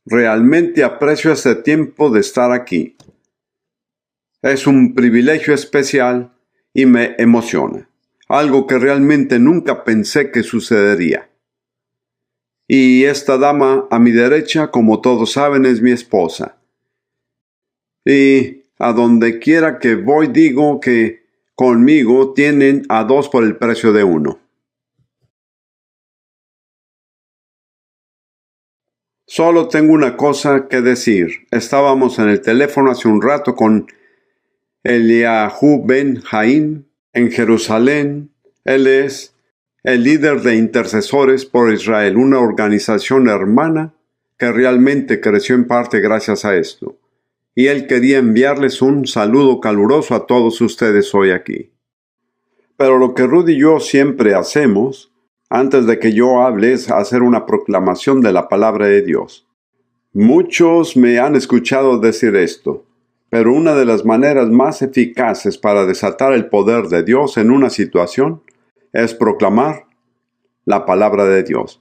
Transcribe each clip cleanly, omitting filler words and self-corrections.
Realmente aprecio este tiempo de estar aquí. Es un privilegio especial y me emociona. Algo que realmente nunca pensé que sucedería. Y esta dama a mi derecha, como todos saben, es mi esposa. Y a donde quiera que voy digo que conmigo tienen a dos por el precio de uno. Solo tengo una cosa que decir. Estábamos en el teléfono hace un rato con Eliahu Ben Jaim en Jerusalén. Él es el líder de Intercesores por Israel, una organización hermana que realmente creció en parte gracias a esto. Y él quería enviarles un saludo caluroso a todos ustedes hoy aquí. Pero lo que Rudy y yo siempre hacemos, antes de que yo hable, es hacer una proclamación de la palabra de Dios. Muchos me han escuchado decir esto, pero una de las maneras más eficaces para desatar el poder de Dios en una situación es proclamar la palabra de Dios.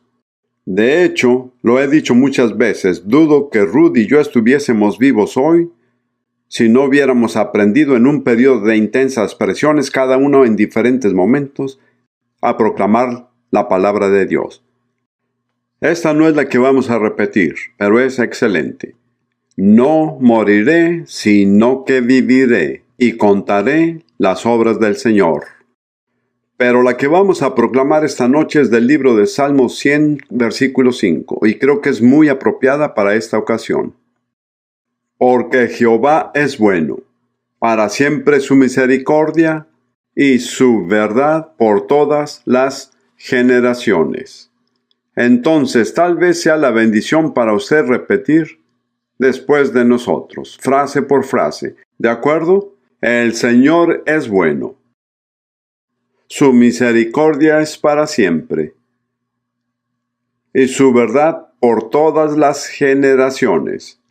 De hecho, lo he dicho muchas veces, dudo que Rudy y yo estuviésemos vivos hoy si no hubiéramos aprendido en un periodo de intensas presiones, cada uno en diferentes momentos, a proclamar la palabra de Dios. Esta no es la que vamos a repetir, pero es excelente. No moriré, sino que viviré, y contaré las obras del Señor. Pero la que vamos a proclamar esta noche es del libro de Salmos 100, versículo 5, y creo que es muy apropiada para esta ocasión. Porque Jehová es bueno, para siempre su misericordia y su verdad por todas las generaciones. Entonces, tal vez sea la bendición para usted repetir después de nosotros, frase por frase. ¿De acuerdo? El Señor es bueno. Su misericordia es para siempre. Y su verdad por todas las generaciones.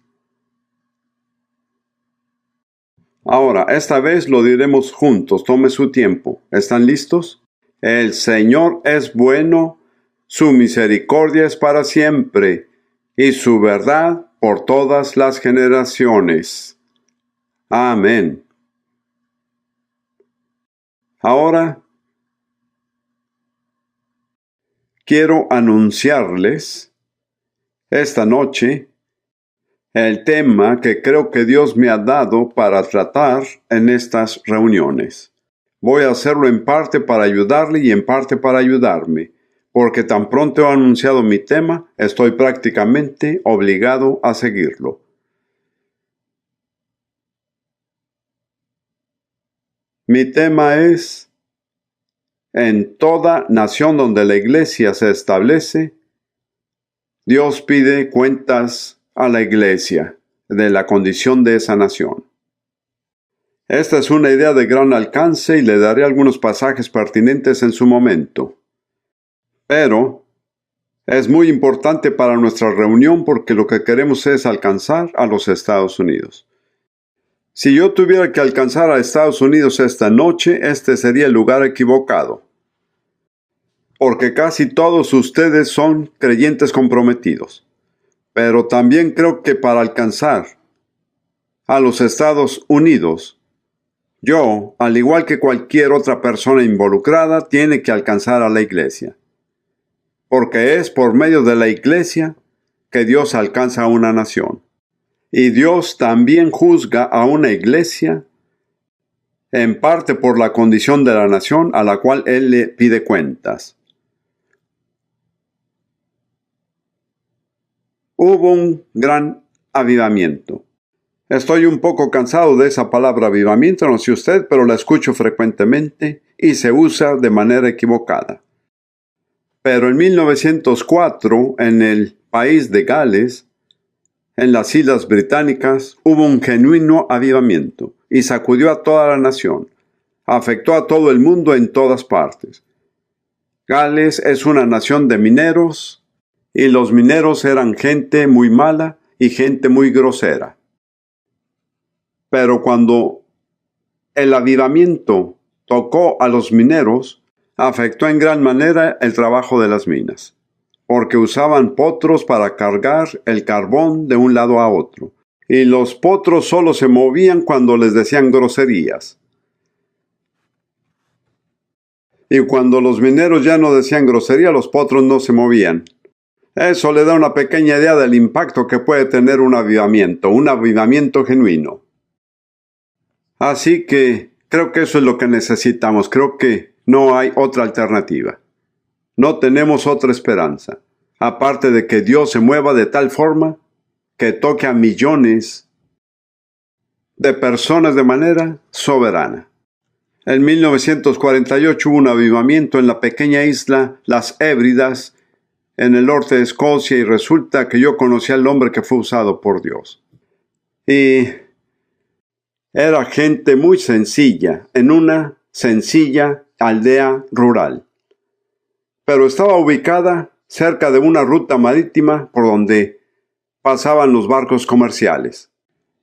Ahora, esta vez lo diremos juntos. Tome su tiempo. ¿Están listos? El Señor es bueno. Su misericordia es para siempre. Y su verdad por todas las generaciones. Amén. Ahora, quiero anunciarles esta noche el tema que creo que Dios me ha dado para tratar en estas reuniones. Voy a hacerlo en parte para ayudarle y en parte para ayudarme, porque tan pronto he anunciado mi tema, estoy prácticamente obligado a seguirlo. Mi tema es: en toda nación donde la iglesia se establece, Dios pide cuentas a la iglesia de la condición de esa nación. Esta es una idea de gran alcance y le daré algunos pasajes pertinentes en su momento. Pero es muy importante para nuestra reunión porque lo que queremos es alcanzar a los Estados Unidos. Si yo tuviera que alcanzar a Estados Unidos esta noche, este sería el lugar equivocado. Porque casi todos ustedes son creyentes comprometidos. Pero también creo que para alcanzar a los Estados Unidos, yo, al igual que cualquier otra persona involucrada, tiene que alcanzar a la iglesia. Porque es por medio de la iglesia que Dios alcanza a una nación. Y Dios también juzga a una iglesia, en parte por la condición de la nación a la cual Él le pide cuentas. Hubo un gran avivamiento. Estoy un poco cansado de esa palabra avivamiento, no sé usted, pero la escucho frecuentemente y se usa de manera equivocada. Pero en 1904, en el país de Gales, en las Islas Británicas, hubo un genuino avivamiento y sacudió a toda la nación. Afectó a todo el mundo en todas partes. Gales es una nación de mineros, y los mineros eran gente muy mala y gente muy grosera. Pero cuando el avivamiento tocó a los mineros, afectó en gran manera el trabajo de las minas. porque usaban potros para cargar el carbón de un lado a otro. Y los potros solo se movían cuando les decían groserías. Y cuando los mineros ya no decían grosería, los potros no se movían. Eso le da una pequeña idea del impacto que puede tener un avivamiento genuino. Así que creo que eso es lo que necesitamos. Creo que no hay otra alternativa. No tenemos otra esperanza, aparte de que Dios se mueva de tal forma que toque a millones de personas de manera soberana. En 1948 hubo un avivamiento en la pequeña isla Las Hébridas, en el norte de Escocia, y resulta que yo conocí al hombre que fue usado por Dios. Y era gente muy sencilla, en una sencilla aldea rural. Pero estaba ubicada cerca de una ruta marítima por donde pasaban los barcos comerciales.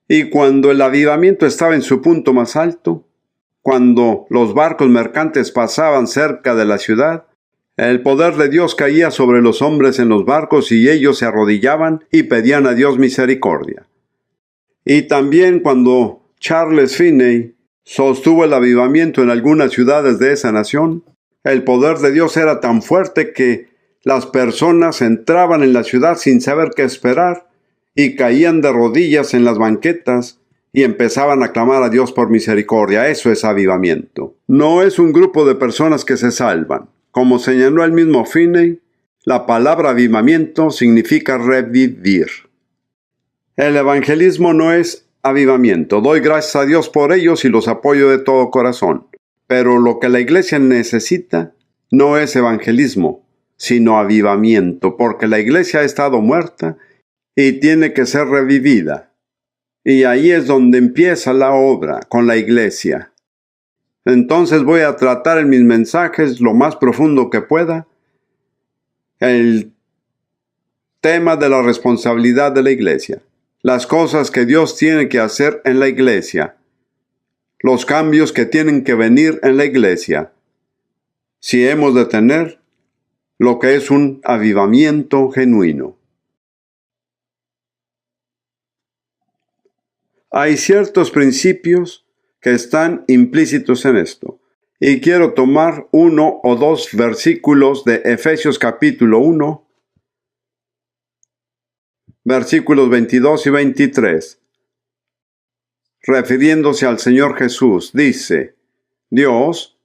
Y cuando el avivamiento estaba en su punto más alto, cuando los barcos mercantes pasaban cerca de la ciudad, el poder de Dios caía sobre los hombres en los barcos y ellos se arrodillaban y pedían a Dios misericordia. Y también cuando Charles Finney sostuvo el avivamiento en algunas ciudades de esa nación, el poder de Dios era tan fuerte que las personas entraban en la ciudad sin saber qué esperar y caían de rodillas en las banquetas y empezaban a clamar a Dios por misericordia. Eso es avivamiento. No es un grupo de personas que se salvan. Como señaló el mismo Finney, la palabra avivamiento significa revivir. El evangelismo no es avivamiento. Doy gracias a Dios por ellos y los apoyo de todo corazón. Pero lo que la iglesia necesita no es evangelismo, sino avivamiento, porque la iglesia ha estado muerta y tiene que ser revivida. Y ahí es donde empieza la obra, con la iglesia. Entonces voy a tratar en mis mensajes lo más profundo que pueda el tema de la responsabilidad de la iglesia, las cosas que Dios tiene que hacer en la iglesia, los cambios que tienen que venir en la iglesia, si hemos de tener lo que es un avivamiento genuino. Hay ciertos principios que están implícitos en esto. Y quiero tomar 1 o 2 versículos de Efesios capítulo 1, versículos 22 y 23. Refiriéndose al Señor Jesús, dice: Dios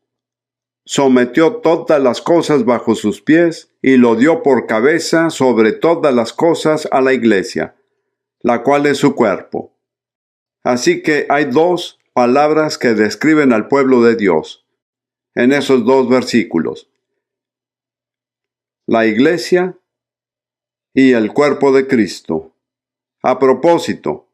sometió todas las cosas bajo sus pies y lo dio por cabeza sobre todas las cosas a la iglesia, la cual es su cuerpo. Así que hay 2 palabras que describen al pueblo de Dios en esos 2 versículos: la iglesia y el cuerpo de Cristo. A propósito,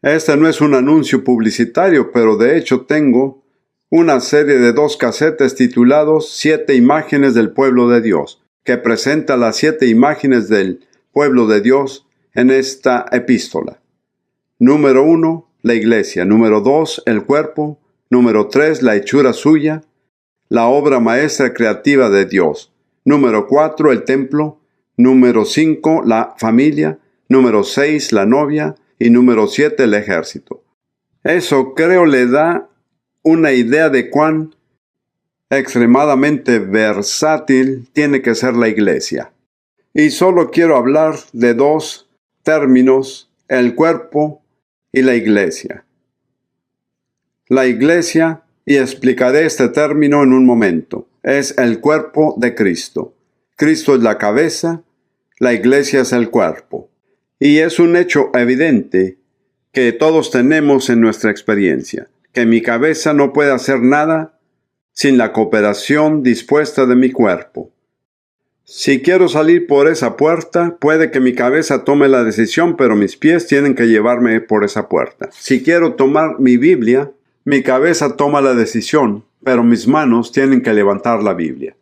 este no es un anuncio publicitario, pero de hecho tengo una serie de 2 casetes titulados 7 imágenes del pueblo de Dios, que presenta las 7 imágenes del pueblo de Dios en esta epístola. Número 1, la iglesia. Número 2, el cuerpo. Número 3, la hechura suya, la obra maestra creativa de Dios. Número 4, el templo. Número 5, la familia. Número 6, la novia. Y número 7, el ejército. Eso creo le da una idea de cuán extremadamente versátil tiene que ser la iglesia. Y solo quiero hablar de 2 términos: el cuerpo y la iglesia. La iglesia, y explicaré este término en un momento, es el cuerpo de Cristo. Cristo es la cabeza, la iglesia es el cuerpo. Y es un hecho evidente que todos tenemos en nuestra experiencia, que mi cabeza no puede hacer nada sin la cooperación dispuesta de mi cuerpo. Si quiero salir por esa puerta, puede que mi cabeza tome la decisión, pero mis pies tienen que llevarme por esa puerta. Si quiero tomar mi Biblia, mi cabeza toma la decisión, pero mis manos tienen que levantar la Biblia.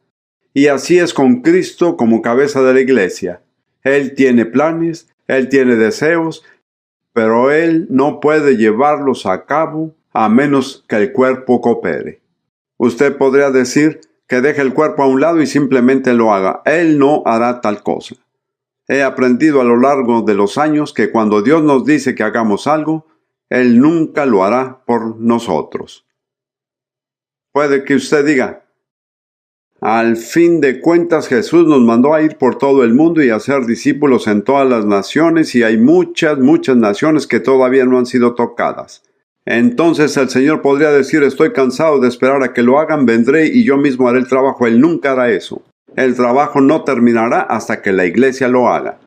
Y así es con Cristo como cabeza de la iglesia. Él tiene planes, Él tiene deseos, pero Él no puede llevarlos a cabo a menos que el cuerpo coopere. Usted podría decir que deje el cuerpo a un lado y simplemente lo haga. Él no hará tal cosa. He aprendido a lo largo de los años que cuando Dios nos dice que hagamos algo, Él nunca lo hará por nosotros. Puede que usted diga, al fin de cuentas Jesús nos mandó a ir por todo el mundo y a hacer discípulos en todas las naciones, y hay muchas naciones que todavía no han sido tocadas. Entonces el Señor podría decir, estoy cansado de esperar a que lo hagan, vendré y yo mismo haré el trabajo. Él nunca hará eso. El trabajo no terminará hasta que la iglesia lo haga.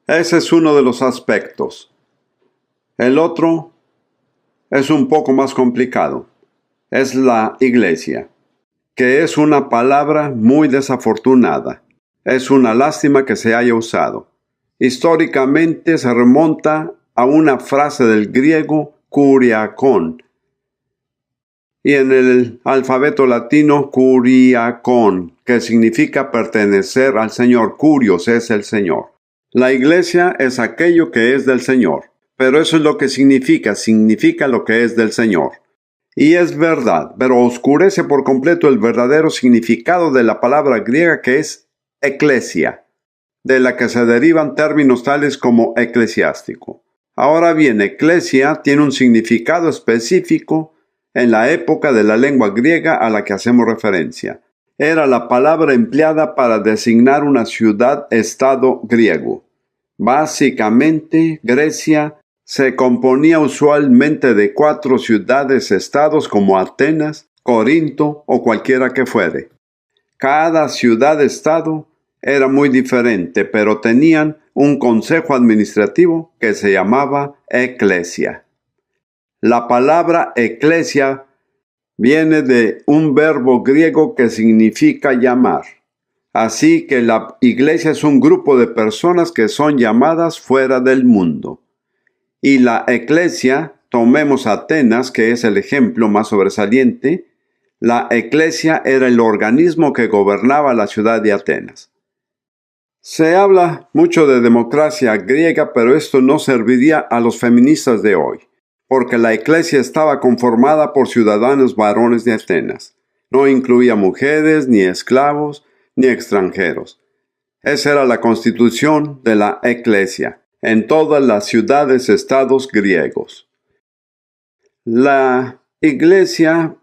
Ese es uno de los aspectos. El otro es un poco más complicado. Es la iglesia, que es una palabra muy desafortunada. Es una lástima que se haya usado. Históricamente se remonta a una frase del griego kuriakón, y en el alfabeto latino kuriakón, que significa pertenecer al Señor. Kurios es el Señor. La iglesia es aquello que es del Señor, pero eso es lo que significa lo que es del Señor. Y es verdad, pero oscurece por completo el verdadero significado de la palabra griega, que es eclesia, de la que se derivan términos tales como eclesiástico. Ahora bien, eclesia tiene un significado específico en la época de la lengua griega a la que hacemos referencia. Era la palabra empleada para designar una ciudad-estado griego. Básicamente, Grecia se componía usualmente de 4 ciudades-estados como Atenas, Corinto o cualquiera que fuere. Cada ciudad-estado era muy diferente, pero tenían un consejo administrativo que se llamaba eclesia. La palabra eclesia viene de un verbo griego que significa llamar. Así que la iglesia es un grupo de personas que son llamadas fuera del mundo. Y la eclesia, tomemos Atenas, que es el ejemplo más sobresaliente, la eclesia era el organismo que gobernaba la ciudad de Atenas. Se habla mucho de democracia griega, pero esto no serviría a los feministas de hoy, porque la iglesia estaba conformada por ciudadanos varones de Atenas. No incluía mujeres, ni esclavos, ni extranjeros. Esa era la constitución de la iglesia en todas las ciudades-estados griegos. La iglesia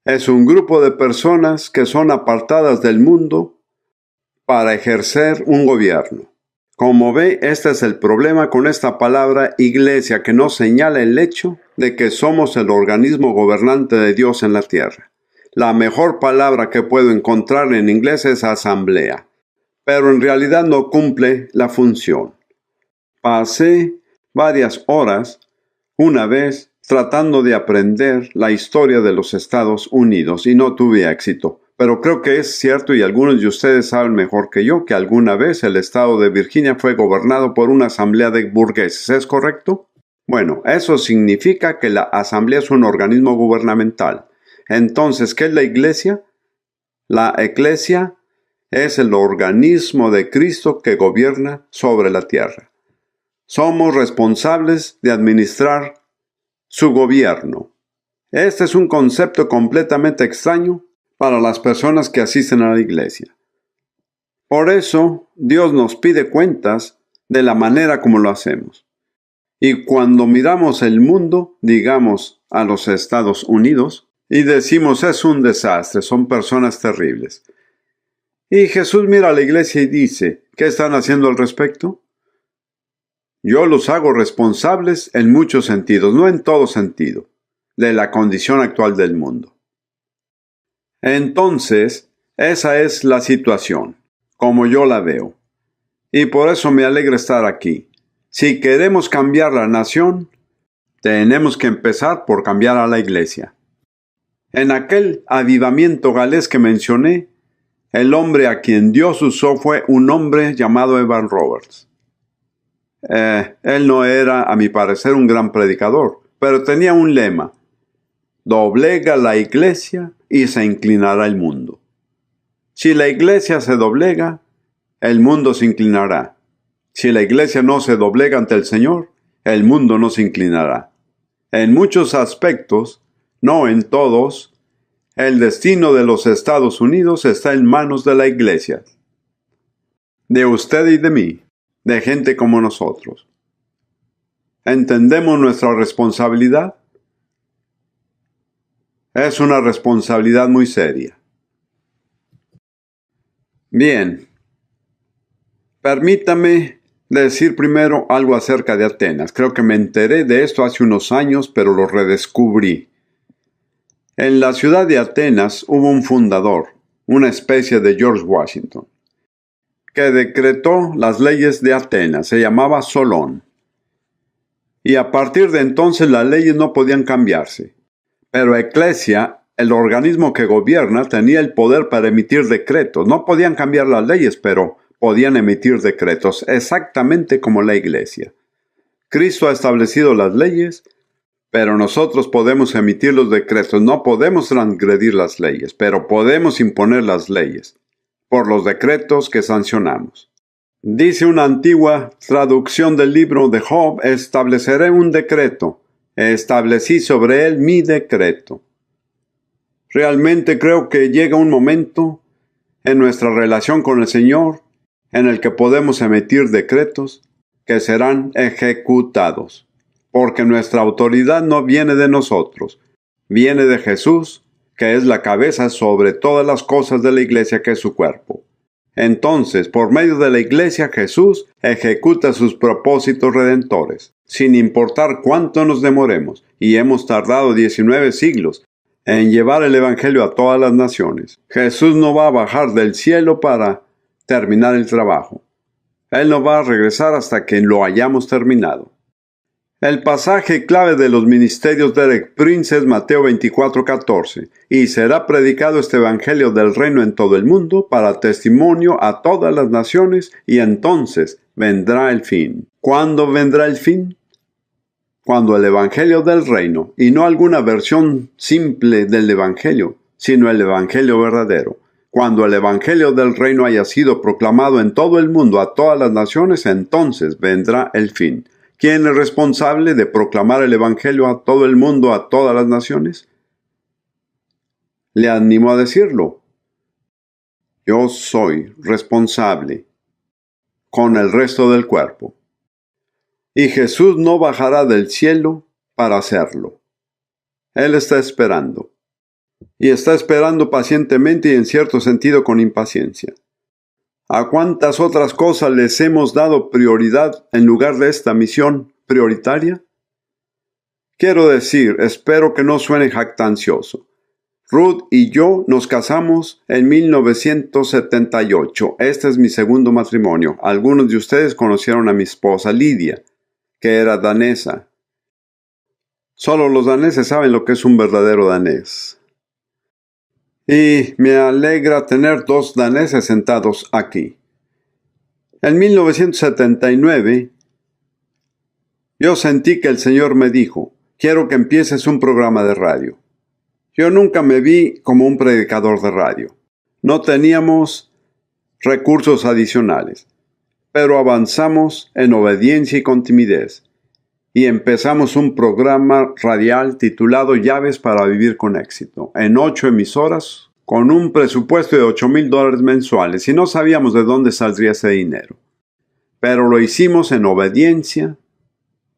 es un grupo de personas que son apartadas del mundo para ejercer un gobierno. Como ve, este es el problema con esta palabra iglesia, que nos señala el hecho de que somos el organismo gobernante de Dios en la tierra. La mejor palabra que puedo encontrar en inglés es asamblea, pero en realidad no cumple la función. Pasé varias horas una vez tratando de aprender la historia de los Estados Unidos y no tuve éxito. Pero creo que es cierto, y algunos de ustedes saben mejor que yo, que alguna vez el estado de Virginia fue gobernado por una asamblea de burgueses. ¿Es correcto? Bueno, eso significa que la asamblea es un organismo gubernamental. Entonces, ¿qué es la iglesia? La iglesia es el organismo de Cristo que gobierna sobre la tierra. Somos responsables de administrar su gobierno. Este es un concepto completamente extraño para las personas que asisten a la iglesia. Por eso, Dios nos pide cuentas de la manera como lo hacemos. Y cuando miramos el mundo, digamos a los Estados Unidos, y decimos, es un desastre, son personas terribles. Y Jesús mira a la iglesia y dice, ¿qué están haciendo al respecto? Yo los hago responsables en muchos sentidos, no en todo sentido, de la condición actual del mundo. Entonces, esa es la situación, como yo la veo. Y por eso me alegra estar aquí. Si queremos cambiar la nación, tenemos que empezar por cambiar a la iglesia. En aquel avivamiento galés que mencioné, el hombre a quien Dios usó fue un hombre llamado Evan Roberts. Él no era, a mi parecer, un gran predicador, pero tenía un lema: doblega la iglesia y se inclinará el mundo. Si la iglesia se doblega, el mundo se inclinará. Si la iglesia no se doblega ante el Señor, el mundo no se inclinará. En muchos aspectos, no en todos, el destino de los Estados Unidos está en manos de la Iglesia, de usted y de mí, de gente como nosotros. ¿Entendemos nuestra responsabilidad? Es una responsabilidad muy seria. Bien, permítame decir primero algo acerca de Atenas. Creo que me enteré de esto hace unos años, pero lo redescubrí. En la ciudad de Atenas hubo un fundador, una especie de George Washington, que decretó las leyes de Atenas. Se llamaba Solón. Y a partir de entonces las leyes no podían cambiarse. Pero Eclesia, el organismo que gobierna, tenía el poder para emitir decretos. No podían cambiar las leyes, pero podían emitir decretos, exactamente como la Iglesia. Cristo ha establecido las leyes, pero nosotros podemos emitir los decretos. No podemos transgredir las leyes, pero podemos imponer las leyes por los decretos que sancionamos. Dice una antigua traducción del libro de Job: estableceré un decreto, establecí sobre él mi decreto. Realmente creo que llega un momento en nuestra relación con el Señor en el que podemos emitir decretos que serán ejecutados, porque nuestra autoridad no viene de nosotros, viene de Jesús, que es la cabeza sobre todas las cosas de la Iglesia, que es su cuerpo. Entonces, por medio de la Iglesia, Jesús ejecuta sus propósitos redentores, sin importar cuánto nos demoremos, y hemos tardado 19 siglos en llevar el Evangelio a todas las naciones. Jesús no va a bajar del cielo para terminar el trabajo. Él no va a regresar hasta que lo hayamos terminado. El pasaje clave de los ministerios de Derek Prince es Mateo 24:14. Y será predicado este evangelio del reino en todo el mundo para testimonio a todas las naciones, y entonces vendrá el fin. ¿Cuándo vendrá el fin? Cuando el evangelio del reino, y no alguna versión simple del evangelio, sino el evangelio verdadero. Cuando el evangelio del reino haya sido proclamado en todo el mundo a todas las naciones, entonces vendrá el fin. ¿Quién es responsable de proclamar el evangelio a todo el mundo, a todas las naciones? Le animo a decirlo. Yo soy responsable con el resto del cuerpo. Y Jesús no bajará del cielo para hacerlo. Él está esperando. Y está esperando pacientemente y en cierto sentido con impaciencia. ¿A cuántas otras cosas les hemos dado prioridad en lugar de esta misión prioritaria? Quiero decir, espero que no suene jactancioso. Ruth y yo nos casamos en 1978. Este es mi segundo matrimonio. Algunos de ustedes conocieron a mi esposa Lidia, que era danesa. Solo los daneses saben lo que es un verdadero danés. Y me alegra tener dos daneses sentados aquí. En 1979, yo sentí que el Señor me dijo: quiero que empieces un programa de radio. Yo nunca me vi como un predicador de radio. No teníamos recursos adicionales, pero avanzamos en obediencia y con timidez. Y empezamos un programa radial titulado Llaves para Vivir con Éxito, en 8 emisoras, con un presupuesto de $8,000 mensuales, y no sabíamos de dónde saldría ese dinero. Pero lo hicimos en obediencia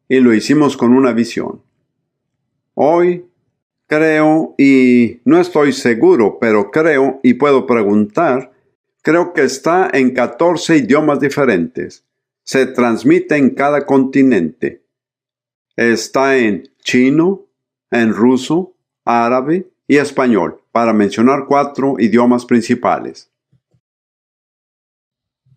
y lo hicimos con una visión. Hoy creo, y no estoy seguro, pero creo y puedo preguntar, creo que está en 14 idiomas diferentes. Se transmite en cada continente. Está en chino, en ruso, árabe y español, para mencionar 4 idiomas principales.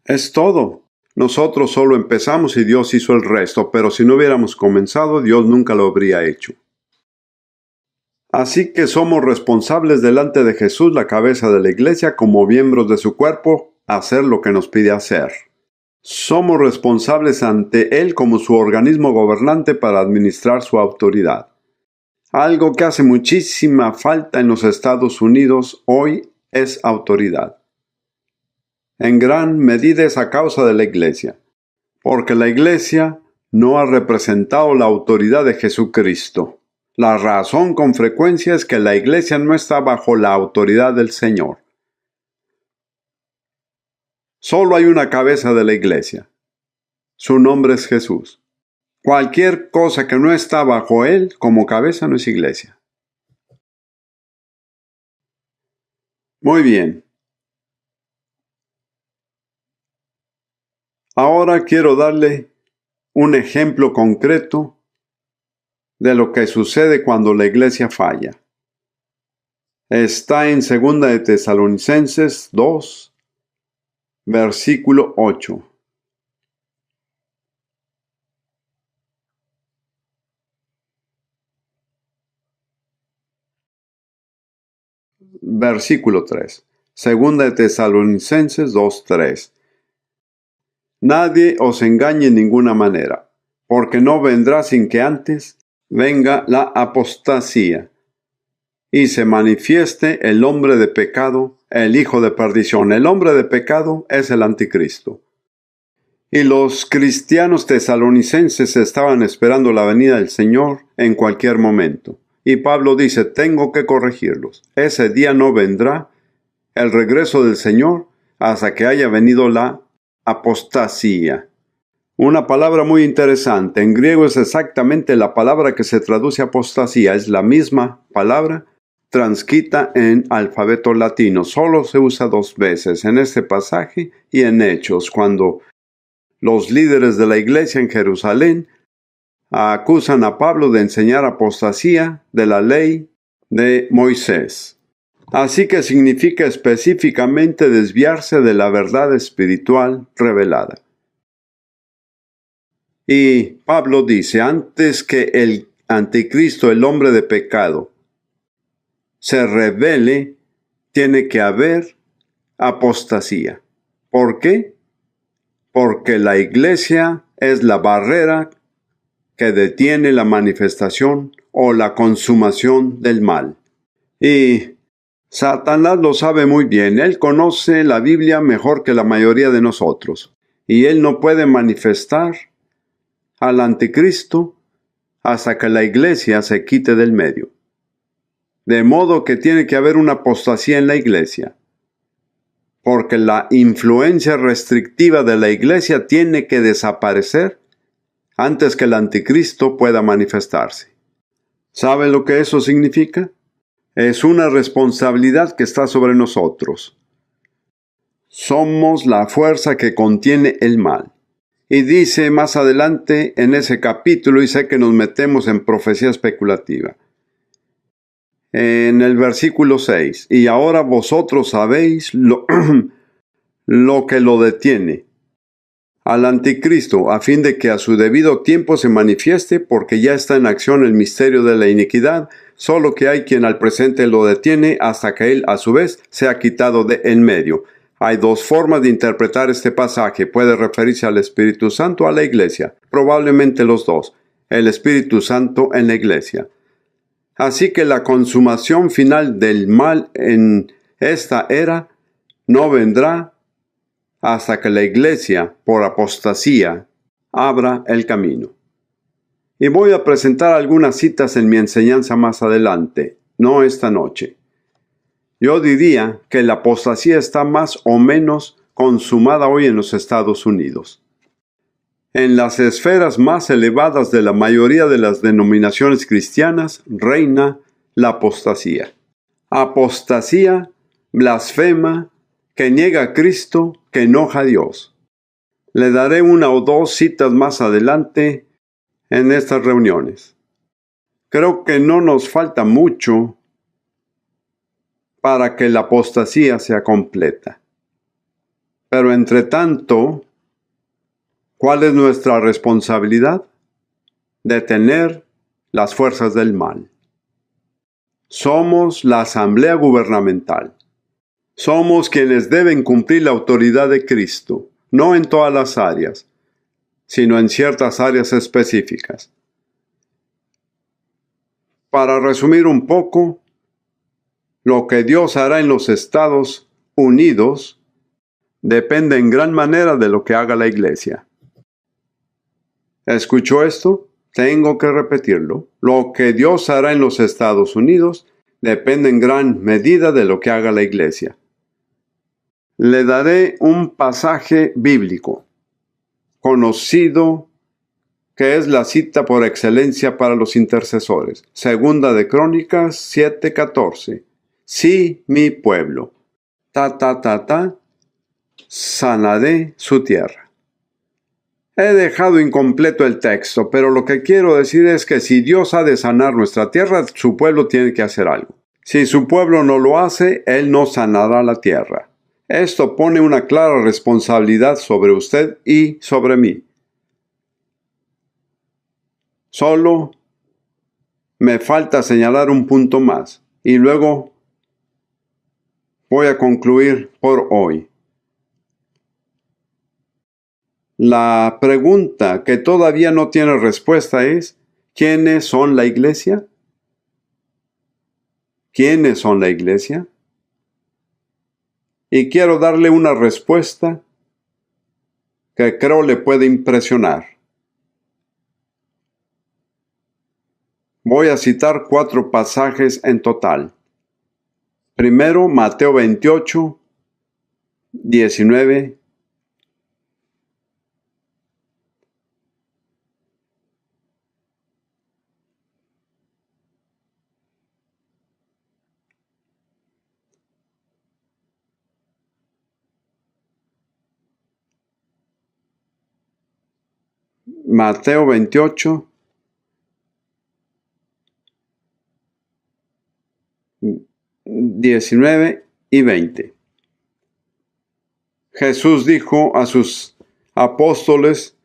Es todo. Nosotros solo empezamos y Dios hizo el resto, pero si no hubiéramos comenzado, Dios nunca lo habría hecho. Así que somos responsables delante de Jesús, la cabeza de la Iglesia, como miembros de su cuerpo, hacer lo que nos pide hacer. Somos responsables ante Él como su organismo gobernante para administrar su autoridad. Algo que hace muchísima falta en los Estados Unidos hoy es autoridad. En gran medida es a causa de la Iglesia, porque la Iglesia no ha representado la autoridad de Jesucristo. La razón con frecuencia es que la iglesia no está bajo la autoridad del Señor. Solo hay una cabeza de la iglesia. Su nombre es Jesús. Cualquier cosa que no está bajo Él como cabeza no es iglesia. Muy bien. Ahora quiero darle un ejemplo concreto de lo que sucede cuando la iglesia falla. Está en 2 de Tesalonicenses 2, versículo 8. Versículo 3. 2 de Tesalonicenses 2:3. Nadie os engañe en ninguna manera, porque no vendrá sin que antes venga la apostasía y se manifieste el hombre de pecado, el hijo de perdición. El hombre de pecado es el anticristo. Y los cristianos tesalonicenses estaban esperando la venida del Señor en cualquier momento. Y Pablo dice, tengo que corregirlos. Ese día no vendrá el regreso del Señor hasta que haya venido la apostasía. Una palabra muy interesante. En griego es exactamente la palabra que se traduce apostasía. Es la misma palabra transcrita en alfabeto latino. Solo se usa 2 veces, en este pasaje y en Hechos, cuando los líderes de la iglesia en Jerusalén acusan a Pablo de enseñar apostasía de la ley de Moisés. Así que significa específicamente desviarse de la verdad espiritual revelada. Y Pablo dice, antes que el anticristo, el hombre de pecado, se revele, tiene que haber apostasía. ¿Por qué? Porque la iglesia es la barrera que detiene la manifestación o la consumación del mal. Y Satanás lo sabe muy bien. Él conoce la Biblia mejor que la mayoría de nosotros. Y él no puede manifestar al anticristo hasta que la iglesia se quite del medio. De modo que tiene que haber una apostasía en la iglesia. Porque la influencia restrictiva de la iglesia tiene que desaparecer antes que el anticristo pueda manifestarse. ¿Sabe lo que eso significa? Es una responsabilidad que está sobre nosotros. Somos la fuerza que contiene el mal. Y dice más adelante en ese capítulo, y sé que nos metemos en profecía especulativa, en el versículo 6, y ahora vosotros sabéis lo que lo detiene al anticristo, a fin de que a su debido tiempo se manifieste, porque ya está en acción el misterio de la iniquidad, solo que hay quien al presente lo detiene hasta que él a su vez sea quitado de en medio. Hay 2 formas de interpretar este pasaje. Puede referirse al Espíritu Santo o a la iglesia. Probablemente los 2. El Espíritu Santo en la iglesia. Así que la consumación final del mal en esta era no vendrá hasta que la iglesia, por apostasía, abra el camino. Y voy a presentar algunas citas en mi enseñanza más adelante, no esta noche. Yo diría que la apostasía está más o menos consumada hoy en los Estados Unidos. En las esferas más elevadas de la mayoría de las denominaciones cristianas reina la apostasía. Apostasía, blasfema, que niega a Cristo, que enoja a Dios. Le daré 1 o 2 citas más adelante en estas reuniones. Creo que no nos falta mucho para que la apostasía sea completa. Pero entre tanto, ¿cuál es nuestra responsabilidad? Detener las fuerzas del mal. Somos la asamblea gubernamental. Somos quienes deben cumplir la autoridad de Cristo, no en todas las áreas, sino en ciertas áreas específicas. Para resumir un poco, lo que Dios hará en los Estados Unidos depende en gran manera de lo que haga la iglesia. ¿Escuchó esto? tengo que repetirlo, lo que Dios hará en los Estados Unidos depende en gran medida de lo que haga la Iglesia. Le daré un pasaje bíblico, conocido, que es la cita por excelencia para los intercesores. Segunda de Crónicas 7:14. Si mi pueblo, sanaré su tierra. He dejado incompleto el texto, pero lo que quiero decir es que si Dios ha de sanar nuestra tierra, su pueblo tiene que hacer algo. Si su pueblo no lo hace, Él no sanará la tierra. Esto pone una clara responsabilidad sobre usted y sobre mí. Solo me falta señalar un punto más, y luego voy a concluir por hoy. La pregunta que todavía no tiene respuesta es, ¿quiénes son la iglesia? ¿Quiénes son la iglesia? Y quiero darle una respuesta que creo le puede impresionar. Voy a citar 4 pasajes en total. Primero, Mateo 28, 19. Mateo 28, 19 y 20. Jesús dijo a sus apóstoles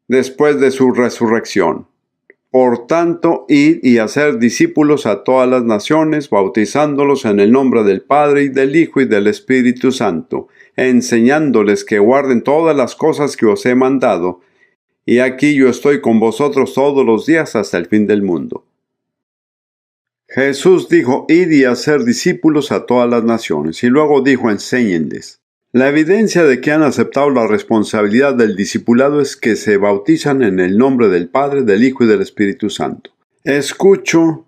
después de su resurrección: por tanto, id y hacer discípulos a todas las naciones, bautizándolos en el nombre del Padre y del Hijo y del Espíritu Santo, enseñándoles que guarden todas las cosas que os he mandado. Y aquí yo estoy con vosotros todos los días hasta el fin del mundo. Jesús dijo, id y hacer discípulos a todas las naciones, y luego dijo, enséñenles. La evidencia de que han aceptado la responsabilidad del discipulado es que se bautizan en el nombre del Padre, del Hijo y del Espíritu Santo. Escucho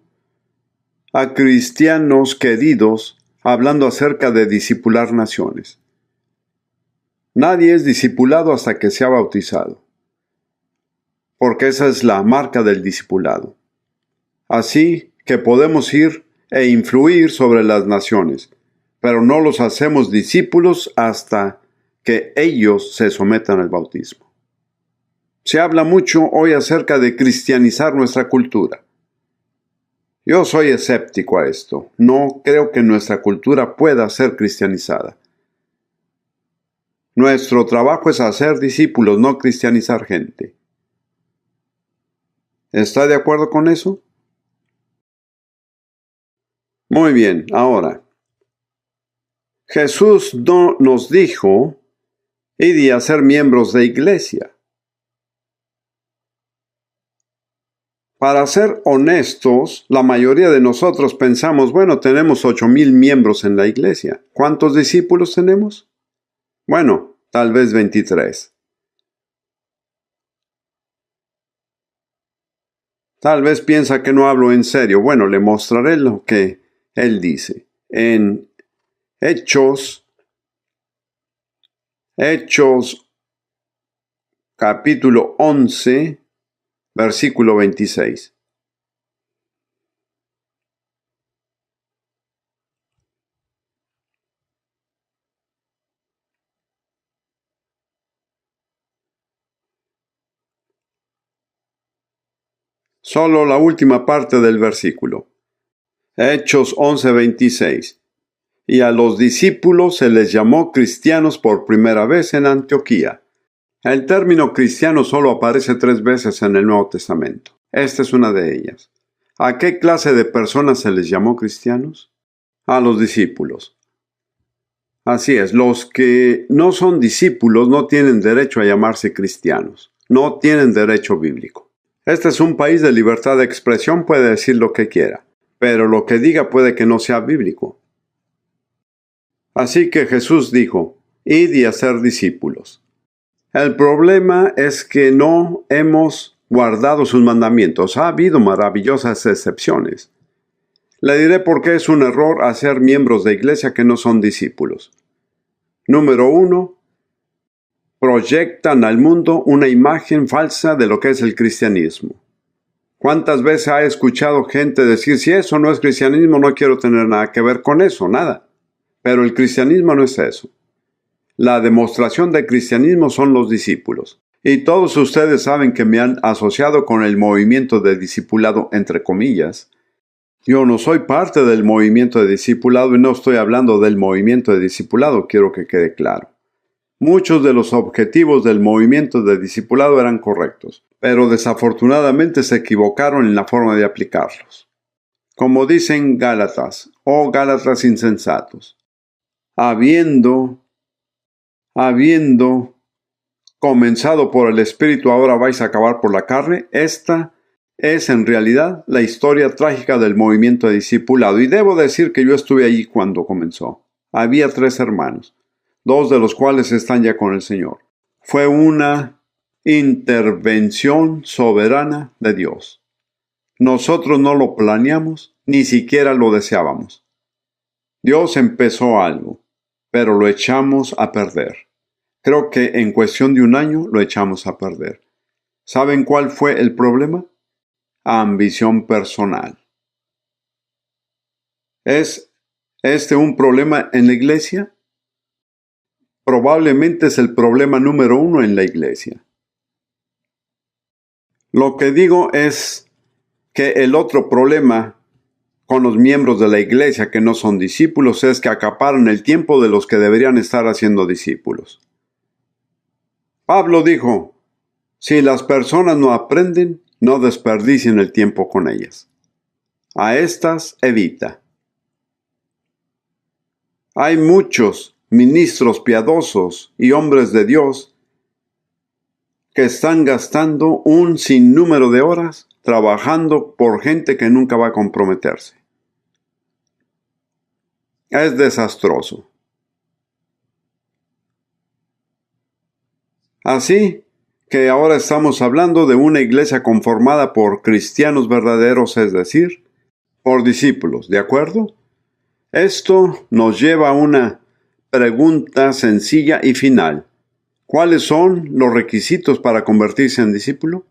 a cristianos queridos hablando acerca de discipular naciones. Nadie es discipulado hasta que sea bautizado, porque esa es la marca del discipulado. Así que podemos ir e influir sobre las naciones, pero no los hacemos discípulos hasta que ellos se sometan al bautismo. Se habla mucho hoy acerca de cristianizar nuestra cultura. Yo soy escéptico a esto. No creo que nuestra cultura pueda ser cristianizada. Nuestro trabajo es hacer discípulos, no cristianizar gente. ¿Está de acuerdo con eso? Muy bien, ahora. Jesús no nos dijo, id a ser miembros de iglesia. Para ser honestos, la mayoría de nosotros pensamos, bueno, tenemos 8,000 miembros en la iglesia. ¿Cuántos discípulos tenemos? Bueno, tal vez 23. Tal vez piensa que no hablo en serio. Bueno, le mostraré lo que él dice. En Hechos capítulo 11, versículo 26. Solo la última parte del versículo. Hechos 11, 26. Y a los discípulos se les llamó cristianos por primera vez en Antioquía. El término cristiano solo aparece 3 veces en el Nuevo Testamento. Esta es una de ellas. ¿A qué clase de personas se les llamó cristianos? A los discípulos. Así es, los que no son discípulos no tienen derecho a llamarse cristianos. No tienen derecho bíblico. Este es un país de libertad de expresión, puede decir lo que quiera, pero lo que diga puede que no sea bíblico. Así que Jesús dijo, id y hacer discípulos. El problema es que no hemos guardado sus mandamientos. Ha habido maravillosas excepciones. Le diré por qué es un error hacer miembros de iglesia que no son discípulos. Número 1. Proyectan al mundo una imagen falsa de lo que es el cristianismo. ¿Cuántas veces ha escuchado gente decir, si eso no es cristianismo, no quiero tener nada que ver con eso, nada? Pero el cristianismo no es eso. La demostración del cristianismo son los discípulos. Y todos ustedes saben que me han asociado con el movimiento de discipulado, entre comillas. Yo no soy parte del movimiento de discipulado y no estoy hablando del movimiento de discipulado, quiero que quede claro. Muchos de los objetivos del movimiento de discipulado eran correctos, pero desafortunadamente se equivocaron en la forma de aplicarlos. Como dicen Gálatas, oh Gálatas insensatos, habiendo comenzado por el Espíritu, ahora vais a acabar por la carne. Esta es en realidad la historia trágica del movimiento de discipulado. Y debo decir que yo estuve allí cuando comenzó. Había 3 hermanos, 2 de los cuales están ya con el Señor. Fue una intervención soberana de Dios. Nosotros no lo planeamos, ni siquiera lo deseábamos. Dios empezó algo, pero lo echamos a perder. Creo que en cuestión de un año lo echamos a perder. ¿Saben cuál fue el problema? Ambición personal. ¿Es este un problema en la iglesia? Probablemente es el problema número 1 en la iglesia. Lo que digo es que el otro problema con los miembros de la iglesia que no son discípulos es que acaparan el tiempo de los que deberían estar haciendo discípulos. Pablo dijo, si las personas no aprenden, no desperdicien el tiempo con ellas. A estas evita. Hay muchos ministros piadosos y hombres de Dios que están gastando un sinnúmero de horas trabajando por gente que nunca va a comprometerse. Es desastroso. Así que ahora estamos hablando de una iglesia conformada por cristianos verdaderos, es decir, por discípulos, ¿de acuerdo? Esto nos lleva a una pregunta sencilla y final. ¿Cuáles son los requisitos para convertirse en discípulo?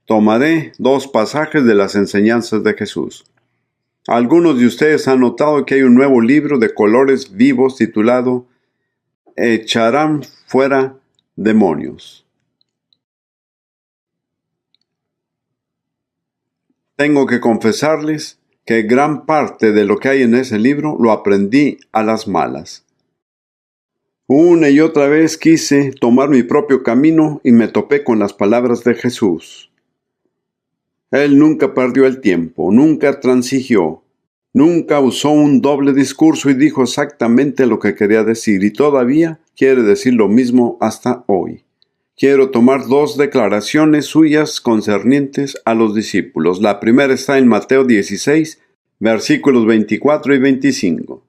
Tomaré 2 pasajes de las enseñanzas de Jesús. Algunos de ustedes han notado que hay un nuevo libro de colores vivos titulado Echarán fuera demonios. Tengo que confesarles que gran parte de lo que hay en ese libro lo aprendí a las malas. Una y otra vez quise tomar mi propio camino y me topé con las palabras de Jesús. Él nunca perdió el tiempo, nunca transigió, nunca usó un doble discurso y dijo exactamente lo que quería decir, y todavía quiere decir lo mismo hasta hoy. Quiero tomar 2 declaraciones suyas concernientes a los discípulos. La primera está en Mateo 16, versículos 24 y 25.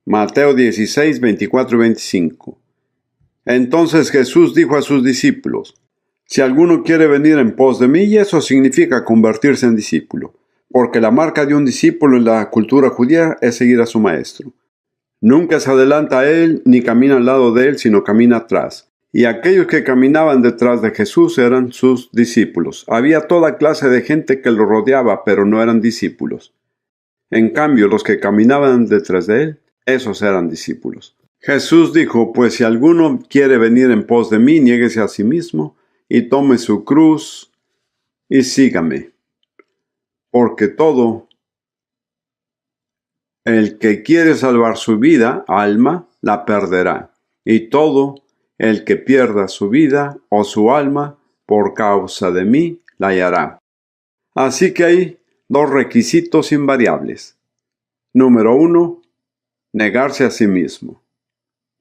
Mateo 16, 24 y 25. Entonces Jesús dijo a sus discípulos, si alguno quiere venir en pos de mí, y eso significa convertirse en discípulo, porque la marca de un discípulo en la cultura judía es seguir a su maestro. Nunca se adelanta a él ni camina al lado de él, sino camina atrás. Y aquellos que caminaban detrás de Jesús eran sus discípulos. Había toda clase de gente que lo rodeaba, pero no eran discípulos. En cambio, los que caminaban detrás de él, esos eran discípulos. Jesús dijo, pues si alguno quiere venir en pos de mí, niéguese a sí mismo y tome su cruz y sígame. Porque todo el que quiere salvar su vida, alma, la perderá. Y todo el que pierda su vida o su alma, por causa de mí, la hallará. Así que hay 2 requisitos invariables. Número 1, negarse a sí mismo.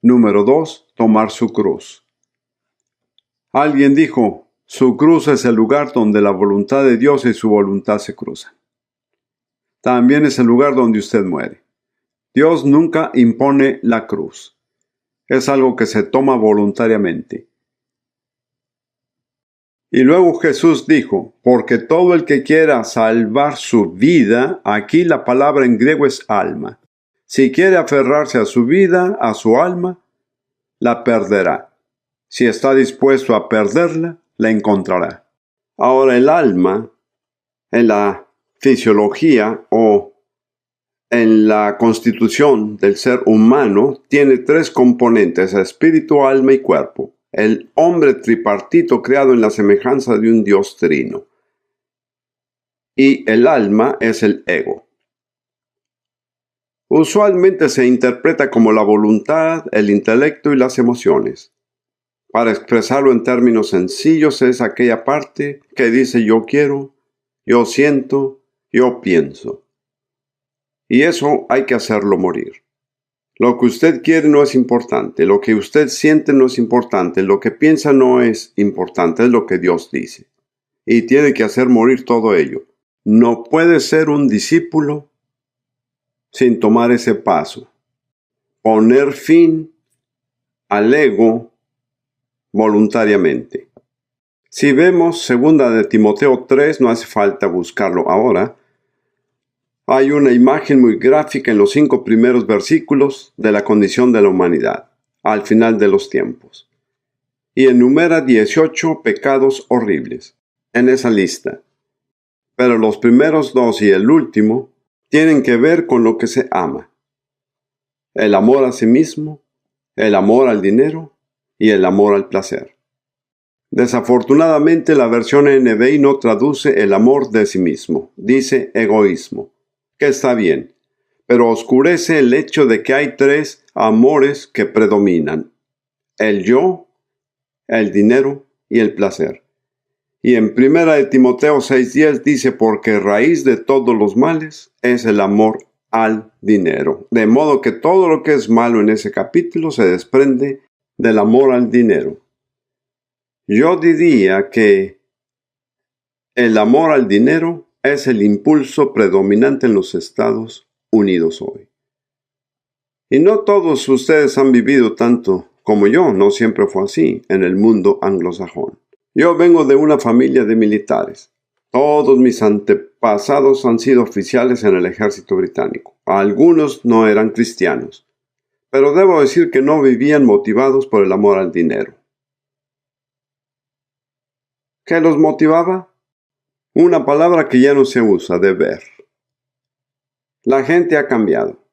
Número 2, tomar su cruz. Alguien dijo, su cruz es el lugar donde la voluntad de Dios y su voluntad se cruzan. También es el lugar donde usted muere. Dios nunca impone la cruz. Es algo que se toma voluntariamente. Y luego Jesús dijo, porque todo el que quiera salvar su vida, aquí la palabra en griego es alma. Si quiere aferrarse a su vida, a su alma, la perderá. Si está dispuesto a perderla, la encontrará. Ahora el alma, en la fisiología o en la constitución del ser humano, tiene 3 componentes: espíritu, alma y cuerpo. El hombre tripartito creado en la semejanza de un Dios trino. Y el alma es el ego. Usualmente se interpreta como la voluntad, el intelecto y las emociones. Para expresarlo en términos sencillos, es aquella parte que dice yo quiero, yo siento, yo pienso. Y eso hay que hacerlo morir. Lo que usted quiere no es importante, lo que usted siente no es importante, lo que piensa no es importante, es lo que Dios dice. Y tiene que hacer morir todo ello. No puede ser un discípulo sin tomar ese paso. Poner fin al ego voluntariamente. Si vemos 2 de Timoteo 3, no hace falta buscarlo ahora. Hay una imagen muy gráfica en los 5 primeros versículos de la condición de la humanidad, al final de los tiempos. Y enumera 18 pecados horribles en esa lista. Pero los primeros 2 y el último tienen que ver con lo que se ama. El amor a sí mismo, el amor al dinero y el amor al placer. Desafortunadamente la versión NBI no traduce el amor de sí mismo, dice egoísmo, que está bien, pero oscurece el hecho de que hay 3 amores que predominan: el yo, el dinero y el placer. Y en 1 de Timoteo 6:10 dice, porque raíz de todos los males es el amor al dinero. De modo que todo lo que es malo en ese capítulo se desprende del amor al dinero. Yo diría que el amor al dinero es el impulso predominante en los Estados Unidos hoy. Y no todos ustedes han vivido tanto como yo, no siempre fue así en el mundo anglosajón. Yo vengo de una familia de militares. Todos mis antepasados han sido oficiales en el ejército británico. Algunos no eran cristianos, pero debo decir que no vivían motivados por el amor al dinero. ¿Qué los motivaba? Una palabra que ya no se usa, deber. La gente ha cambiado.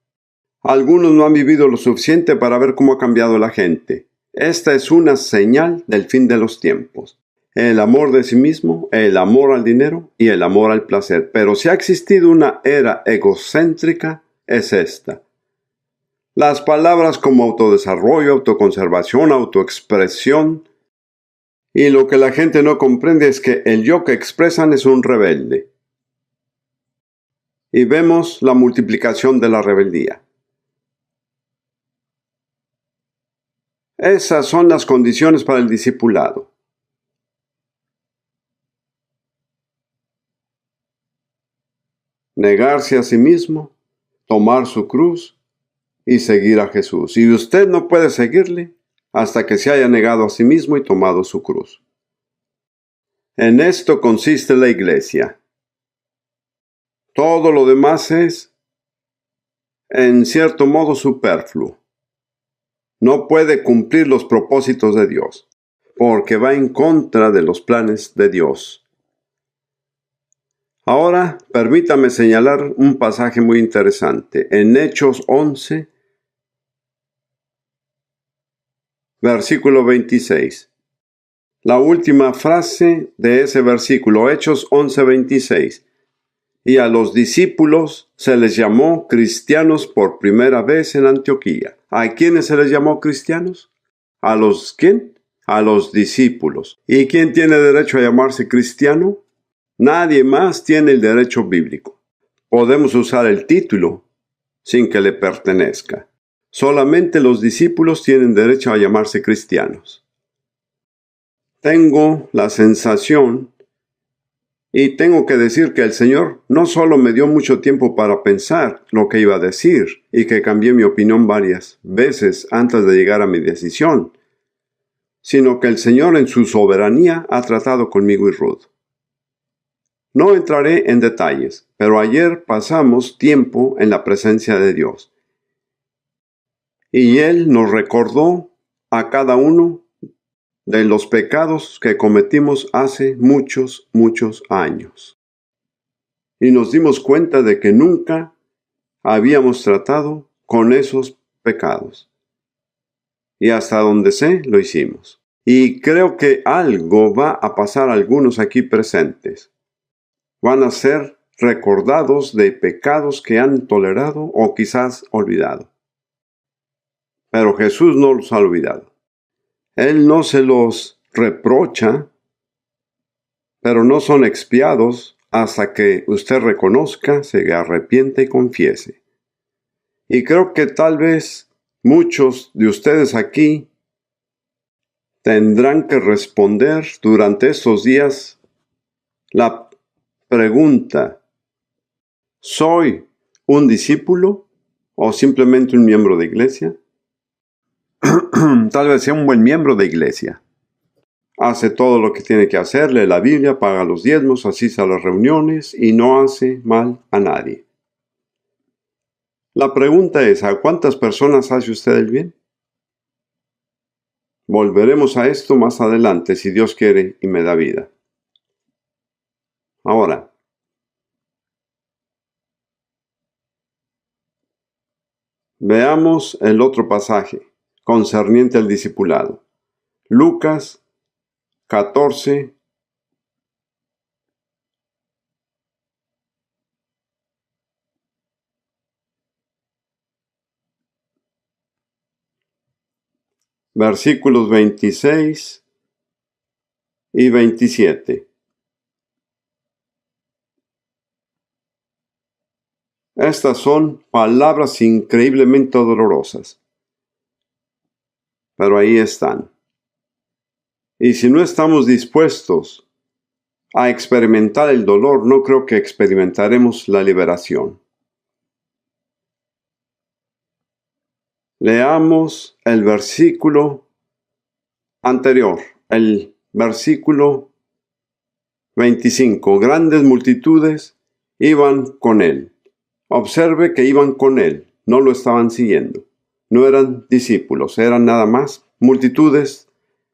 Algunos no han vivido lo suficiente para ver cómo ha cambiado la gente. Esta es una señal del fin de los tiempos. El amor de sí mismo, el amor al dinero y el amor al placer. Pero si ha existido una era egocéntrica, es esta. Las palabras como autodesarrollo, autoconservación, autoexpresión. Y lo que la gente no comprende es que el yo que expresan es un rebelde. Y vemos la multiplicación de la rebeldía. Esas son las condiciones para el discipulado. Negarse a sí mismo, tomar su cruz y seguir a Jesús. Y usted no puede seguirle hasta que se haya negado a sí mismo y tomado su cruz. En esto consiste la iglesia. Todo lo demás es, en cierto modo, superfluo. No puede cumplir los propósitos de Dios, porque va en contra de los planes de Dios. Ahora, permítame señalar un pasaje muy interesante. En Hechos 11, versículo 26. La última frase de ese versículo, Hechos 11, 26. Y a los discípulos se les llamó cristianos por primera vez en Antioquía. ¿A quiénes se les llamó cristianos? ¿A los quién? A los discípulos. ¿Y quién tiene derecho a llamarse cristiano? Nadie más tiene el derecho bíblico. Podemos usar el título sin que le pertenezca. Solamente los discípulos tienen derecho a llamarse cristianos. Tengo la sensación y tengo que decir que el Señor no solo me dio mucho tiempo para pensar lo que iba a decir y que cambié mi opinión varias veces antes de llegar a mi decisión, sino que el Señor en su soberanía ha tratado conmigo y Ruth. No entraré en detalles, pero ayer pasamos tiempo en la presencia de Dios. Y Él nos recordó a cada uno de los pecados que cometimos hace muchos, muchos años. Y nos dimos cuenta de que nunca habíamos tratado con esos pecados. Y hasta donde sé, lo hicimos. Y creo que algo va a pasar a algunos aquí presentes. Van a ser recordados de pecados que han tolerado o quizás olvidado. Pero Jesús no los ha olvidado. Él no se los reprocha, pero no son expiados hasta que usted reconozca, se arrepiente y confiese. Y creo que tal vez muchos de ustedes aquí tendrán que responder durante estos días la pregunta: ¿soy un discípulo o simplemente un miembro de iglesia? Tal vez sea un buen miembro de iglesia. Hace todo lo que tiene que hacer, lee la Biblia, paga los diezmos, asiste a las reuniones y no hace mal a nadie. La pregunta es: ¿a cuántas personas hace usted el bien? Volveremos a esto más adelante, si Dios quiere y me da vida. Ahora, veamos el otro pasaje concerniente al discipulado. Lucas 14, versículos 26 y 27. Estas son palabras increíblemente dolorosas, pero ahí están. Y si no estamos dispuestos a experimentar el dolor, no creo que experimentaremos la liberación. Leamos el versículo anterior, el versículo 25. Grandes multitudes iban con él. Observe que iban con él, no lo estaban siguiendo. No eran discípulos, eran nada más multitudes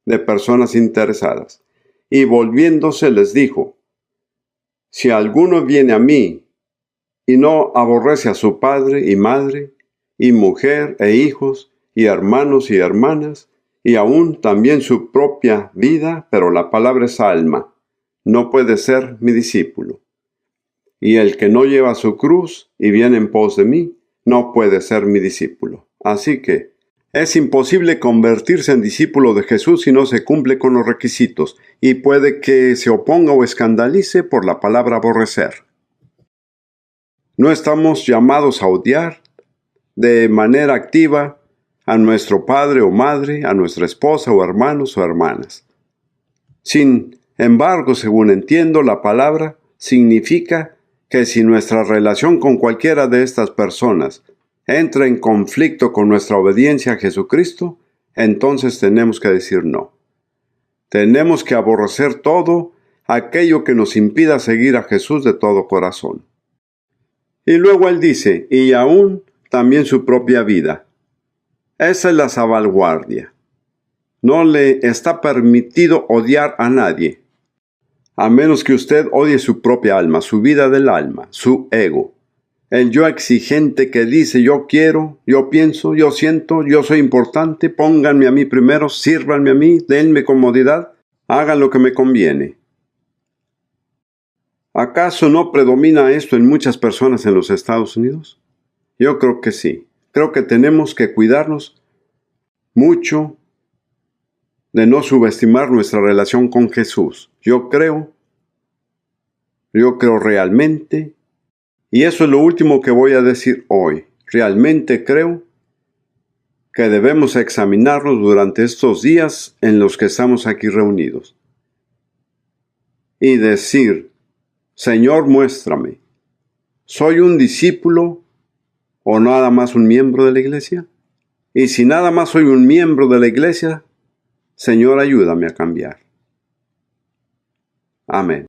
de personas interesadas. Y volviéndose les dijo: si alguno viene a mí y no aborrece a su padre y madre, y mujer e hijos, y hermanos y hermanas, y aún también su propia vida, pero la palabra es alma, no puede ser mi discípulo. Y el que no lleva su cruz y viene en pos de mí, no puede ser mi discípulo. Así que es imposible convertirse en discípulo de Jesús si no se cumple con los requisitos, y puede que se oponga o escandalice por la palabra aborrecer. No estamos llamados a odiar de manera activa a nuestro padre o madre, a nuestra esposa o hermanos o hermanas. Sin embargo, según entiendo, la palabra significa que si nuestra relación con cualquiera de estas personas entra en conflicto con nuestra obediencia a Jesucristo, entonces tenemos que decir no. Tenemos que aborrecer todo aquello que nos impida seguir a Jesús de todo corazón. Y luego él dice: y aún también su propia vida. Esa es la salvaguardia. No le está permitido odiar a nadie, a menos que usted odie su propia alma, su vida del alma, su ego. El yo exigente que dice: yo quiero, yo pienso, yo siento, yo soy importante, pónganme a mí primero, sírvanme a mí, denme comodidad, hagan lo que me conviene. ¿Acaso no predomina esto en muchas personas en los Estados Unidos? Yo creo que sí. Creo que tenemos que cuidarnos mucho de no subestimar nuestra relación con Jesús. Yo creo realmente, y eso es lo último que voy a decir hoy, realmente creo que debemos examinarnos durante estos días en los que estamos aquí reunidos y decir: Señor, muéstrame, ¿soy un discípulo o nada más un miembro de la iglesia? Y si nada más soy un miembro de la iglesia, Señor, ayúdame a cambiar. Amén.